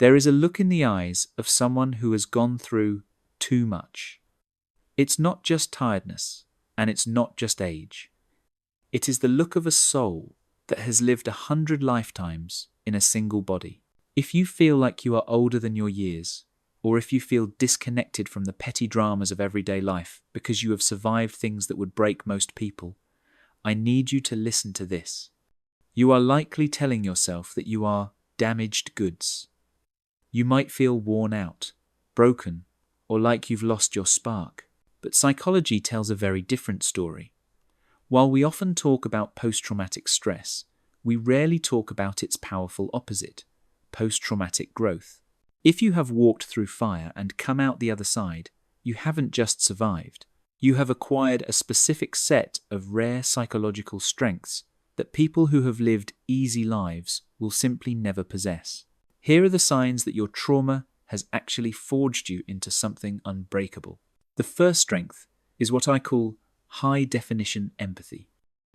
There is a look in the eyes of someone who has gone through too much. It's not just tiredness, and it's not just age. It is the look of a soul that has lived 100 lifetimes in a single body. If you feel like you are older than your years, or if you feel disconnected from the petty dramas of everyday life because you have survived things that would break most people, I need you to listen to this. You are likely telling yourself that you are damaged goods. You might feel worn out, broken, or like you've lost your spark. But psychology tells a very different story. While we often talk about post-traumatic stress, we rarely talk about its powerful opposite, post-traumatic growth. If you have walked through fire and come out the other side, you haven't just survived. You have acquired a specific set of rare psychological strengths that people who have lived easy lives will simply never possess. Here are the signs that your trauma has actually forged you into something unbreakable. The first strength is what I call high-definition empathy.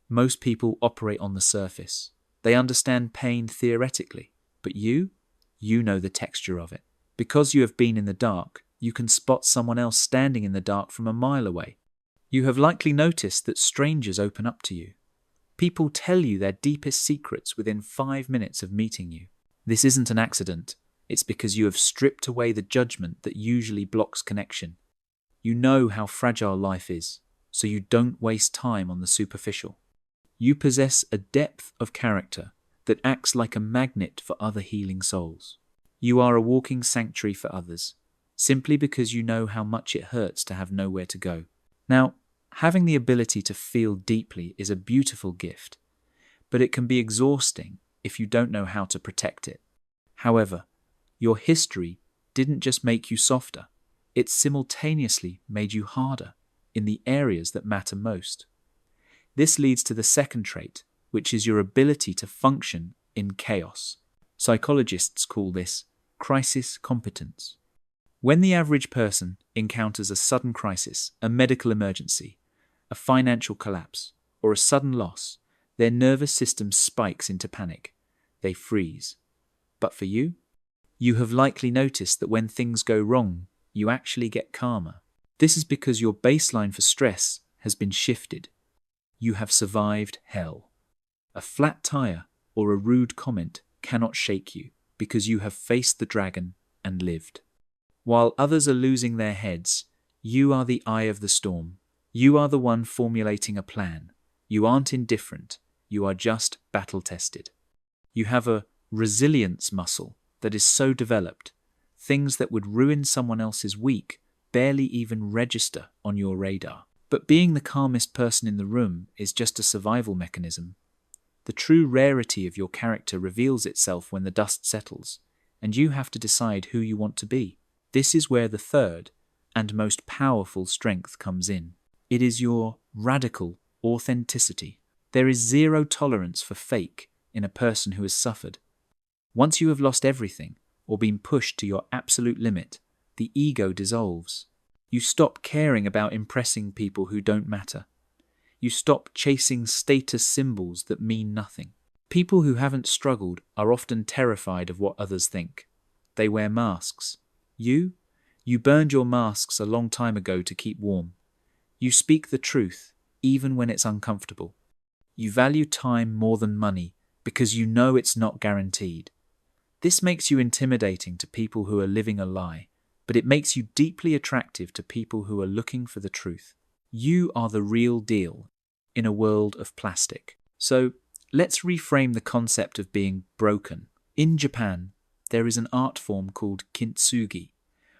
Most people operate on the surface. They understand pain theoretically, but you know the texture of it. Because you have been in the dark, you can spot someone else standing in the dark from a mile away. You have likely noticed that strangers open up to you. People tell you their deepest secrets within 5 minutes of meeting you. This isn't an accident. It's because you have stripped away the judgment that usually blocks connection. You know how fragile life is, so you don't waste time on the superficial. You possess a depth of character that acts like a magnet for other healing souls. You are a walking sanctuary for others, simply because you know how much it hurts to have nowhere to go. Now, having the ability to feel deeply is a beautiful gift, but it can be exhausting if you don't know how to protect it. However, your history didn't just make you softer. It simultaneously made you harder in the areas that matter most. This leads to the second trait, which is your ability to function in chaos. Psychologists call this crisis competence. When the average person encounters a sudden crisis, a medical emergency, a financial collapse, or a sudden loss, their nervous system spikes into panic. They freeze. But for you, you have likely noticed that when things go wrong, you actually get calmer. This is because your baseline for stress has been shifted. You have survived hell. A flat tire or a rude comment cannot shake you because you have faced the dragon and lived. While others are losing their heads, you are the eye of the storm. You are the one formulating a plan. You aren't indifferent. You are just battle-tested. You have a resilience muscle that is so developed, things that would ruin someone else's week barely even register on your radar. But being the calmest person in the room is just a survival mechanism. The true rarity of your character reveals itself when the dust settles, and you have to decide who you want to be. This is where the third and most powerful strength comes in. It is your radical authenticity. There is zero tolerance for fake in a person who has suffered. Once you have lost everything or been pushed to your absolute limit, the ego dissolves. You stop caring about impressing people who don't matter. You stop chasing status symbols that mean nothing. People who haven't struggled are often terrified of what others think. They wear masks. You burned your masks a long time ago to keep warm. You speak the truth, even when it's uncomfortable. You value time more than money because you know it's not guaranteed. This makes you intimidating to people who are living a lie, but it makes you deeply attractive to people who are looking for the truth. You are the real deal in a world of plastic. So let's reframe the concept of being broken. In Japan, there is an art form called Kintsugi.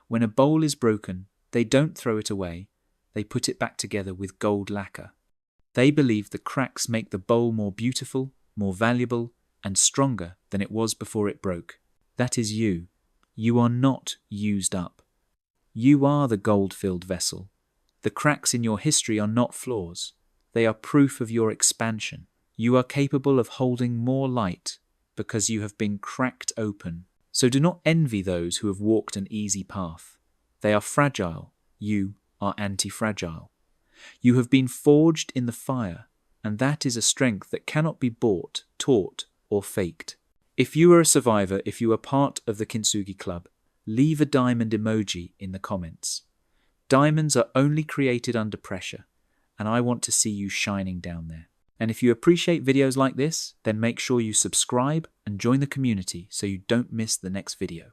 When a bowl is broken, they don't throw it away. They put it back together with gold lacquer. They believe the cracks make the bowl more beautiful, more valuable, and stronger than it was before it broke. That is you. You are not used up. You are the gold-filled vessel. The cracks in your history are not flaws. They are proof of your expansion. You are capable of holding more light because you have been cracked open. So do not envy those who have walked an easy path. They are fragile. You are anti-fragile. You have been forged in the fire, and that is a strength that cannot be bought, taught, or faked. If you are a survivor, if you are part of the Kintsugi Club, leave a diamond emoji in the comments. Diamonds are only created under pressure, and I want to see you shining down there. And if you appreciate videos like this, then make sure you subscribe and join the community so you don't miss the next video.